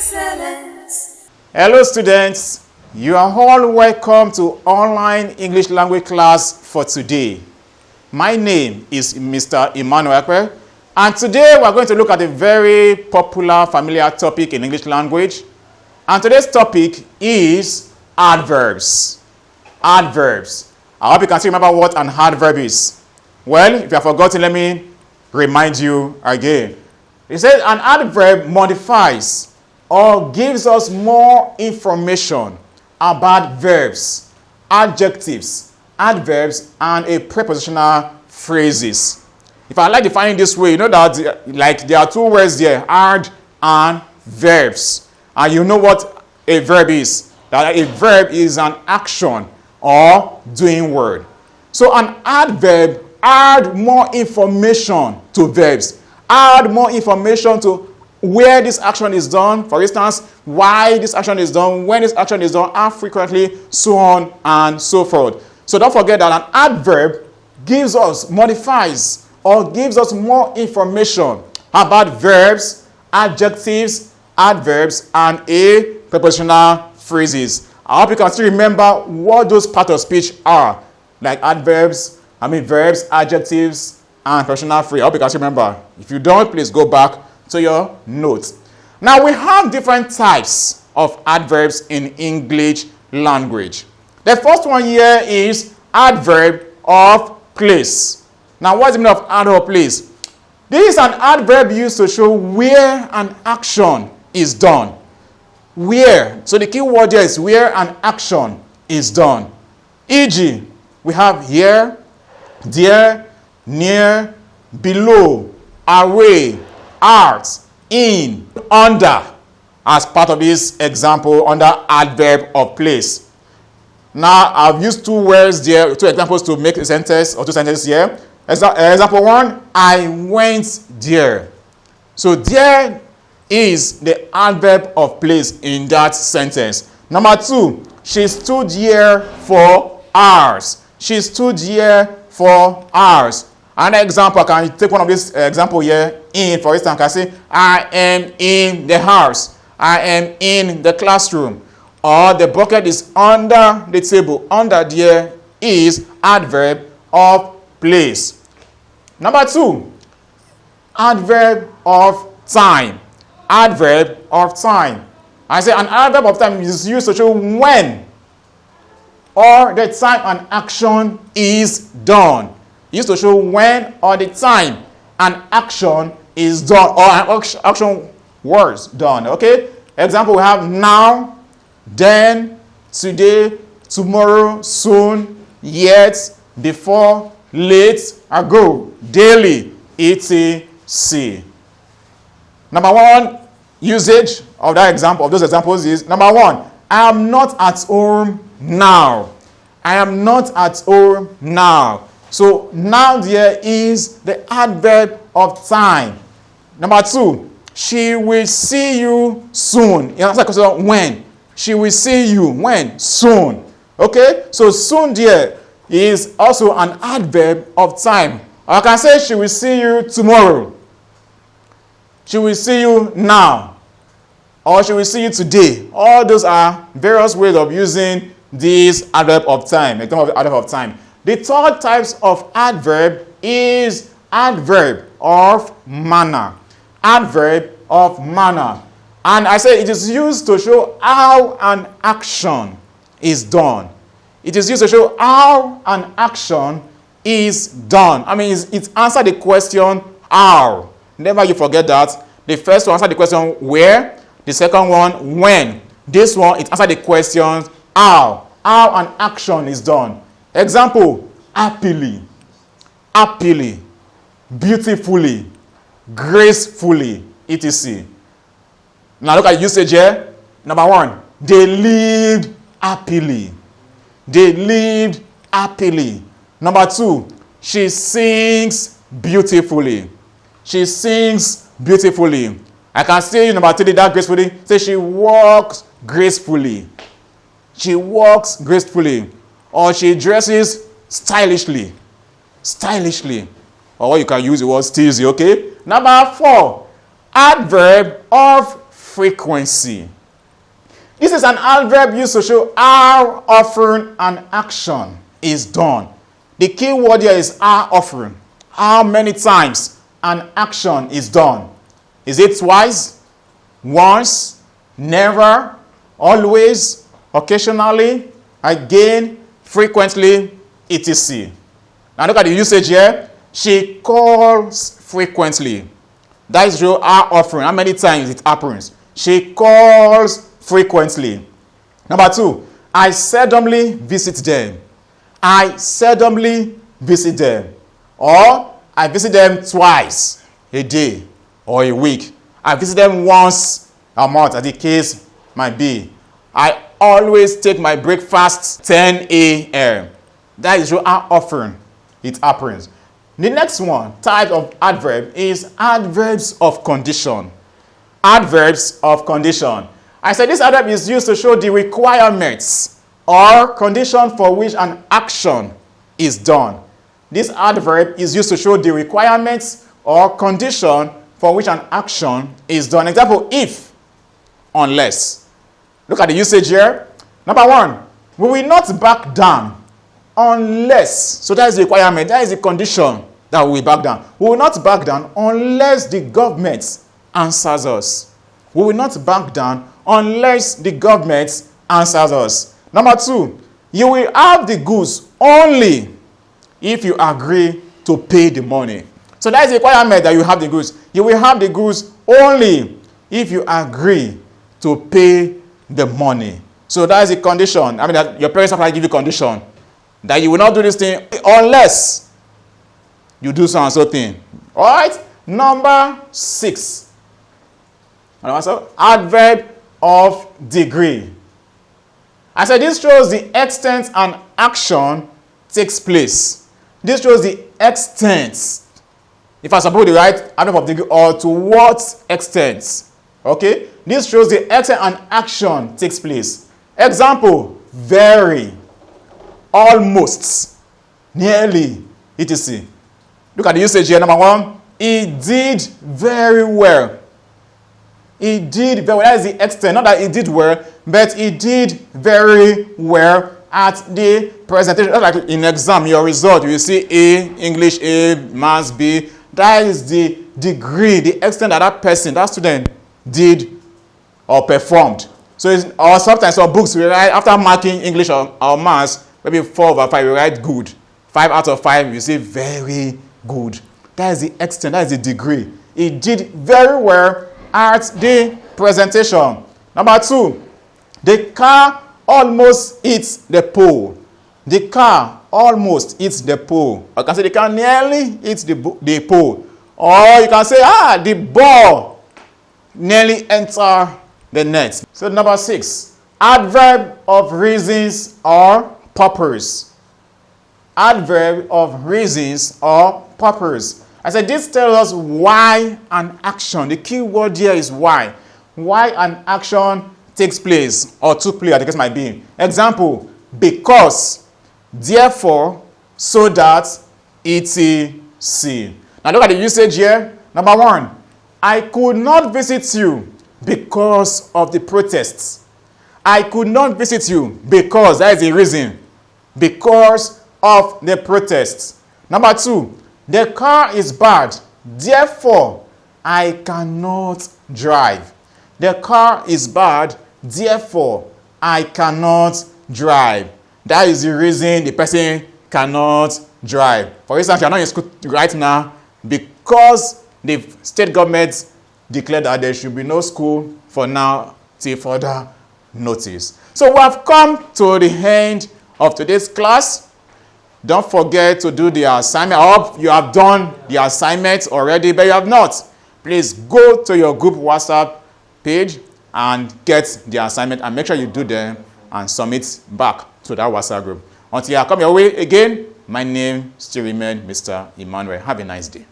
excellence. Hello students, you are all welcome to online English language class for today. My name is Mr. Emmanuel Ekwe, and today we are going to look at a very popular, familiar topic in English language. And today's topic is adverbs. Adverbs. I hope you can still remember what an adverb is. Well, if you have forgotten, let me remind you again. It says an adverb modifies or gives us more information about verbs, adjectives, adverbs, and a prepositional phrases. If I like defining this way, you know that there are two words there, ad and verbs. And you know what a verb is. That a verb is an action or doing word. So an adverb adds more information to verbs. Add more information to where this action is done, for instance, why this action is done, when this action is done, how frequently, so on and so forth. So don't forget that an adverb gives us, modifies, or gives us more information about verbs, adjectives, adverbs, and a prepositional phrases. I hope you can still remember what those parts of speech are, like verbs, adjectives, and prepositional phrases. I hope you can still remember. If you don't, please go back to your notes. Now we have different types of adverbs in English language. The first one here is adverb of place. Now what's the meaning of adverb of place? This is an adverb used to show where an action is done. Where. So the key word here is where an action is done. E.g., we have here, there, near, below, away, out, in, under, as part of this example under adverb of place. Now, I've used two words there, two examples to make a sentence or two sentences here. Example one, I went there. So there is the adverb of place in that sentence. Number two, she stood here for hours. She stood here for hours. Another example, I can take one of this example here. In, for instance, I can say, I am in the house. I am in the classroom. Or the bucket is under the table. Under there is adverb of place. Number two, adverb of time. Adverb of time. I say an adverb of time is used to show when or the time an action is done. Used to show when or the time an action is done or an action was done. Okay? Example, we have now, then, today, tomorrow, soon, yet, before, late, ago, daily, etc. Number one usage of that example, of those examples is, number one, I am not at home now. I am not at home now. So now there is the adverb of time. Number two, she will see you soon. You answer the question, when? She will see you. When? Soon. Okay? So soon there is also an adverb of time. Or I can say she will see you tomorrow. She will see you now. Or she will see you today. All those are various ways of using this adverb of time. Example of adverb of time. The third type of adverb is adverb of manner. Adverb of manner. And I say it is used to show how an action is done. It is used to show how an action is done. I mean, it answers the question how. Never you forget that. The first one answers the question where. The second one when. This one, it answers the question how. How an action is done. Example, happily, happily, beautifully, gracefully, etc. Now look at usage here. Number one, they lived happily. They lived happily. Number two, she sings beautifully. She sings beautifully. I can say number three, that gracefully. Say she walks gracefully. She walks gracefully. Or she dresses stylishly. Stylishly. Or you can use the word steezy, okay? Number four, adverb of frequency. This is an adverb used to show how often an action is done. The key word here is how often. How many times an action is done. Is it twice, once, never, always, occasionally, again, frequently, etc. Now look at the usage here. She calls frequently. That is how often, how many times it happens. She calls frequently. Number 2, I seldomly visit them. I seldomly visit them. Or I visit them twice a day or a week. I visit them once a month, as the case might be. I always take my breakfast 10 a.m. That is how often it happens. The next one, type of adverb, is adverbs of condition. Adverbs of condition. I said this adverb is used to show the requirements or condition for which an action is done. This adverb is used to show the requirements or condition for which an action is done. Example, if, unless. Look at the usage here. Number 1, we will not back down unless, so that is the requirement, that is the condition that we will back down. We will not back down unless the government answers us. We will not back down unless the government answers us. Number 2, you will have the goods only if you agree to pay the money. So that is the requirement that you have the goods. You will have the goods only if you agree to pay the money. So that is the condition. I mean, that your parents have to give you condition that you will not do this thing unless you do so and so thing. All right. Number 6. Adverb of degree. I said this shows the extent an action takes place. This shows the extent. If I suppose the right adverb of degree, or to what extent. Okay. This shows the extent an action takes place. Example, very, almost, nearly, etc. Look at the usage here. Number 1, he did very well. He did very well. That is the extent. Not that he did well, but he did very well at the presentation. Just like in exam, your result, you will see A, English A, Maths B. That is the degree, the extent that that person, that student, did or performed. So, or sometimes some books we write after marking English or Maths, maybe 4/5, we write good. 5 out of 5, you say very good. That is the extent, that is the degree. He did very well at the presentation. Number 2, the car almost hits the pole. The car almost hits the pole. Or you can say the car nearly hits the pole. Or you can say, the ball nearly entered the net. So number 6, adverb of reasons or purpose. Adverb of reasons or purpose. I said this tells us why an action. The key word here is why. Why an action takes place or took place, as the case might be. Example, because, therefore, so that, etc. Now look at the usage here. Number 1, I could not visit you because of the protests. I could not visit you because, that is the reason, because of the protests. Number 2, the car is bad, therefore I cannot drive. The car is bad, therefore I cannot drive. That is the reason the person cannot drive. For instance, you are not in school right now because the state government declared that there should be no school for now till further notice. So we have come to the end of today's class. Don't forget to do the assignment. I hope you have done the assignment already, but you have not. Please go to your group WhatsApp page and get the assignment and make sure you do them and submit back to that WhatsApp group. Until I come your way again, my name still remains Mr. Emmanuel. Have a nice day.